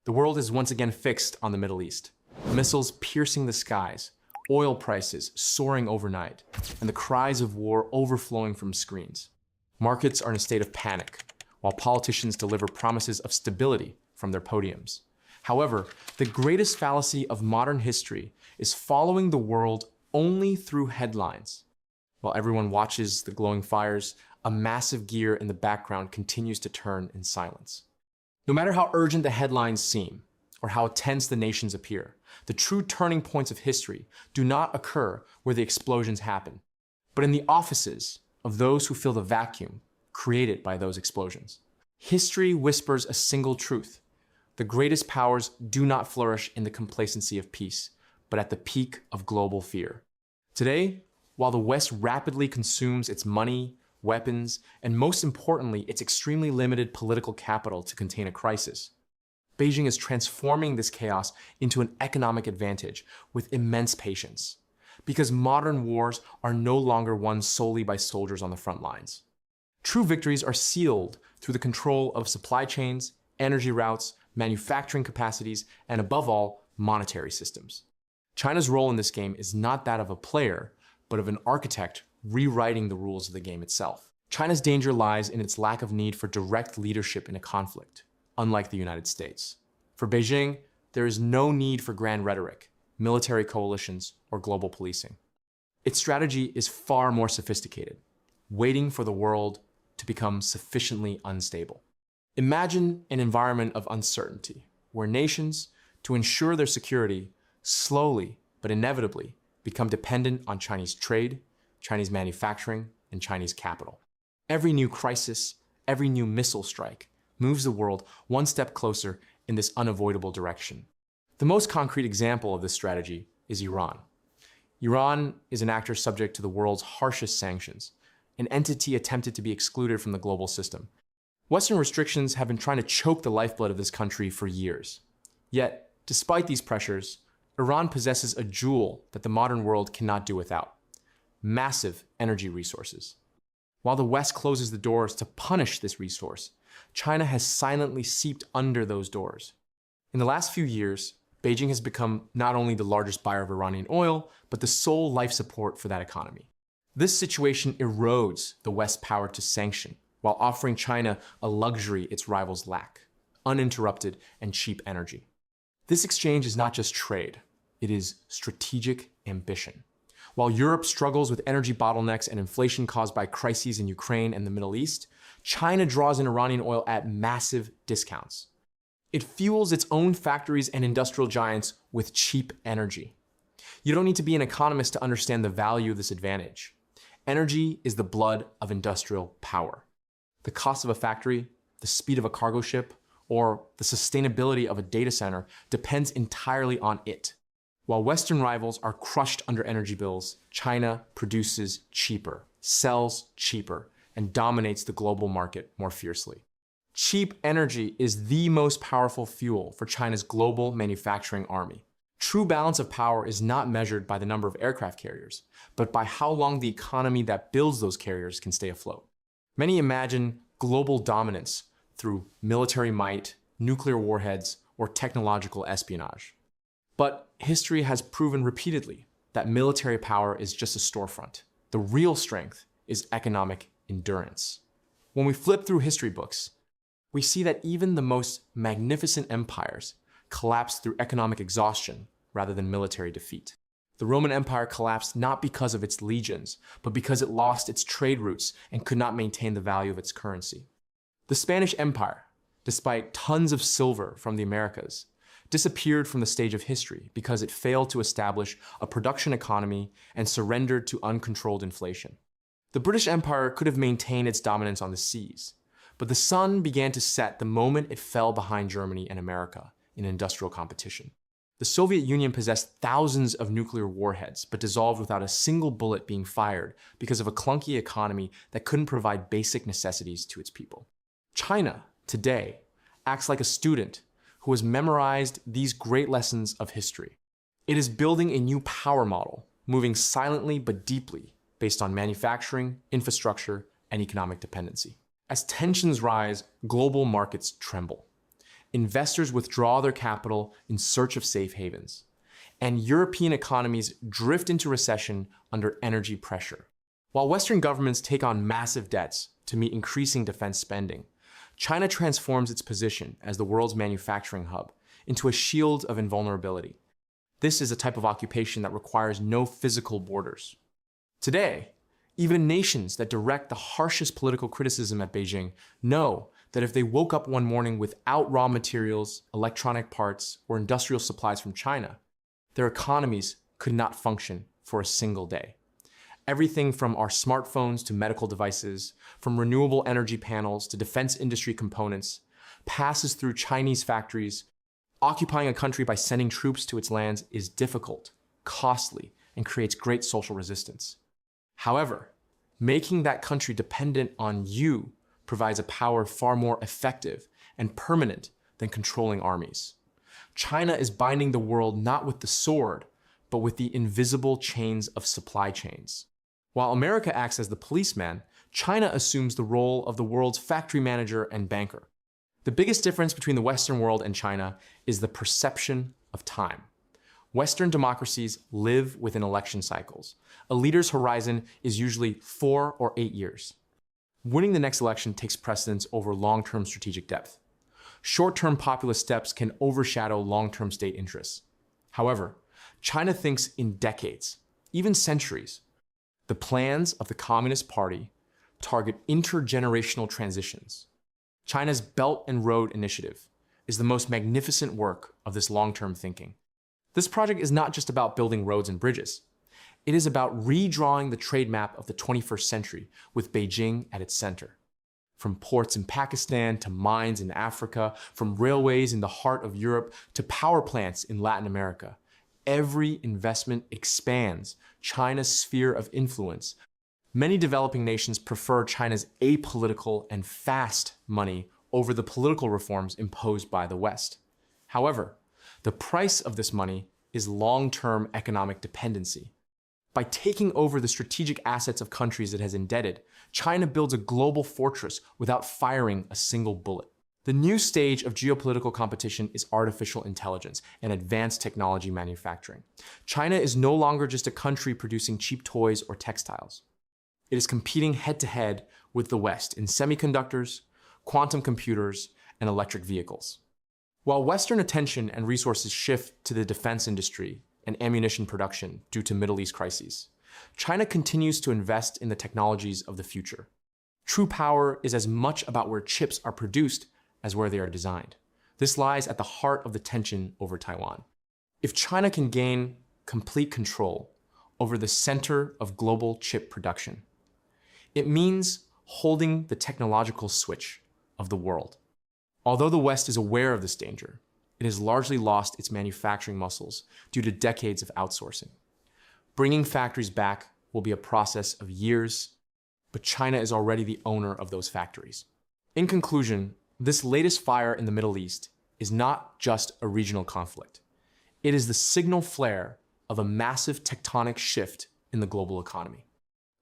The world is once again fixed on the Middle East. Missiles piercing the skies, oil prices soaring overnight, and the cries of war overflowing from screens. Markets are in a state of panic, while politicians deliver promises of stability from their podiums. However, the greatest fallacy of modern history is following the world only through headlines. While everyone watches the glowing fires, a massive gear in the background continues to turn in silence. No matter how urgent the headlines seem, or how tense the nations appear, the true turning points of history do not occur where the explosions happen, but in the offices of those who fill the vacuum created by those explosions. History whispers a single truth. The greatest powers do not flourish in the complacency of peace, but at the peak of global fear. Today, while the West rapidly consumes its money, weapons, and most importantly, its extremely limited political capital to contain a crisis, Beijing is transforming this chaos into an economic advantage with immense patience, because modern wars are no longer won solely by soldiers on the front lines. True victories are sealed through the control of supply chains, energy routes, manufacturing capacities, and above all, monetary systems. China's role in this game is not that of a player, but of an architect rewriting the rules of the game itself. China's danger lies in its lack of need for direct leadership in a conflict, unlike the United States. For Beijing, there is no need for grand rhetoric, military coalitions, or global policing. Its strategy is far more sophisticated, waiting for the world to become sufficiently unstable. Imagine an environment of uncertainty, where nations, to ensure their security, slowly but inevitably become dependent on Chinese trade, Chinese manufacturing, and Chinese capital. Every new crisis, every new missile strike moves the world one step closer in this unavoidable direction. The most concrete example of this strategy is Iran. Iran is an actor subject to the world's harshest sanctions, an entity attempted to be excluded from the global system. Western restrictions have been trying to choke the lifeblood of this country for years. Yet, despite these pressures, Iran possesses a jewel that the modern world cannot do without: massive energy resources. While the West closes the doors to punish this resource, China has silently seeped under those doors. In the last few years, Beijing has become not only the largest buyer of Iranian oil, but the sole life support for that economy. This situation erodes the West's power to sanction, while offering China a luxury its rivals lack: uninterrupted and cheap energy. This exchange is not just trade, it is strategic ambition. While Europe struggles with energy bottlenecks and inflation caused by crises in Ukraine and the Middle East, China draws in Iranian oil at massive discounts. It fuels its own factories and industrial giants with cheap energy. You don't need to be an economist to understand the value of this advantage. Energy is the blood of industrial power. The cost of a factory, the speed of a cargo ship, or the sustainability of a data center depends entirely on it. While Western rivals are crushed under energy bills, China produces cheaper, sells cheaper, and dominates the global market more fiercely. Cheap energy is the most powerful fuel for China's global manufacturing army. True balance of power is not measured by the number of aircraft carriers, but by how long the economy that builds those carriers can stay afloat. Many imagine global dominance through military might, nuclear warheads, or technological espionage. But history has proven repeatedly that military power is just a storefront. The real strength is economic endurance. When we flip through history books, we see that even the most magnificent empires collapsed through economic exhaustion rather than military defeat. The Roman Empire collapsed not because of its legions, but because it lost its trade routes and could not maintain the value of its currency. The Spanish Empire, despite tons of silver from the Americas, disappeared from the stage of history because it failed to establish a production economy and surrendered to uncontrolled inflation. The British Empire could have maintained its dominance on the seas, but the sun began to set the moment it fell behind Germany and America in industrial competition. The Soviet Union possessed thousands of nuclear warheads, but dissolved without a single bullet being fired because of a clunky economy that couldn't provide basic necessities to its people. China, today, acts like a student who has memorized these great lessons of history. It is building a new power model, moving silently but deeply, based on manufacturing, infrastructure, and economic dependency. As tensions rise, global markets tremble. investors withdraw their capital in search of safe havens, and European economies drift into recession under energy pressure. While Western governments take on massive debts to meet increasing defense spending, China transforms its position as the world's manufacturing hub into a shield of invulnerability. This is a type of occupation that requires no physical borders. Today, even nations that direct the harshest political criticism at Beijing know that if they woke up one morning without raw materials, electronic parts, or industrial supplies from China, their economies could not function for a single day. Everything from our smartphones to medical devices, from renewable energy panels to defense industry components, passes through Chinese factories. Occupying a country by sending troops to its lands is difficult, costly, and creates great social resistance. However, making that country dependent on you provides a power far more effective and permanent than controlling armies. China is binding the world not with the sword, but with the invisible chains of supply chains. While America acts as the policeman, China assumes the role of the world's factory manager and banker. The biggest difference between the Western world and China is the perception of time. Western democracies live within election cycles. A leader's horizon is usually 4 or 8 years. Winning the next election takes precedence over long-term strategic depth. Short-term populist steps can overshadow long-term state interests. However, China thinks in decades, even centuries. The plans of the Communist Party target intergenerational transitions. China's Belt and Road Initiative is the most magnificent work of this long-term thinking. This project is not just about building roads and bridges. It is about redrawing the trade map of the 21st century with Beijing at its center. From ports in Pakistan to mines in Africa, from railways in the heart of Europe to power plants in Latin America, every investment expands China's sphere of influence. Many developing nations prefer China's apolitical and fast money over the political reforms imposed by the West. However, the price of this money is long-term economic dependency. By taking over the strategic assets of countries it has indebted, China builds a global fortress without firing a single bullet. The new stage of geopolitical competition is artificial intelligence and advanced technology manufacturing. China is no longer just a country producing cheap toys or textiles. It is competing head-to-head with the West in semiconductors, quantum computers, and electric vehicles. While Western attention and resources shift to the defense industry and ammunition production due to Middle East crises, China continues to invest in the technologies of the future. True power is as much about where chips are produced as where they are designed. This lies at the heart of the tension over Taiwan. If China can gain complete control over the center of global chip production, it means holding the technological switch of the world. Although the West is aware of this danger, it has largely lost its manufacturing muscles due to decades of outsourcing. Bringing factories back will be a process of years, but China is already the owner of those factories. In conclusion, this latest fire in the Middle East is not just a regional conflict. It is the signal flare of a massive tectonic shift in the global economy.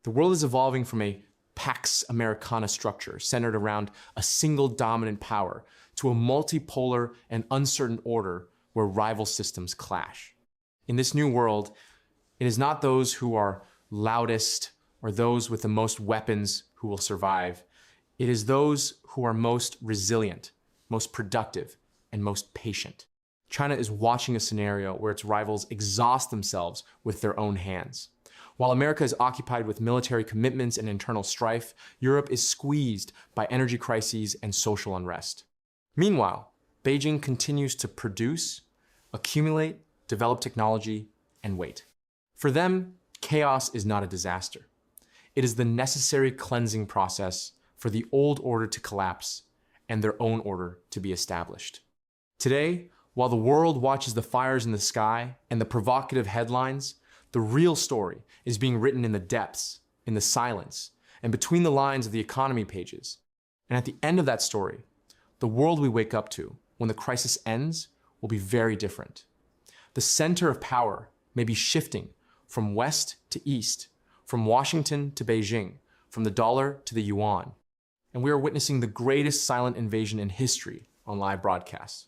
The world is evolving from a Pax Americana structure centered around a single dominant power to a multipolar and uncertain order where rival systems clash. In this new world, it is not those who are loudest or those with the most weapons who will survive. It is those who are most resilient, most productive, and most patient. China is watching a scenario where its rivals exhaust themselves with their own hands. While America is occupied with military commitments and internal strife, Europe is squeezed by energy crises and social unrest. Meanwhile, Beijing continues to produce, accumulate, develop technology, and wait. For them, chaos is not a disaster. It is the necessary cleansing process for the old order to collapse and their own order to be established. Today, while the world watches the fires in the sky and the provocative headlines, the real story is being written in the depths, in the silence, and between the lines of the economy pages. And at the end of that story, the world we wake up to when the crisis ends will be very different. The center of power may be shifting from west to east, from Washington to Beijing, from the dollar to the yuan. And we are witnessing the greatest silent invasion in history on live broadcasts.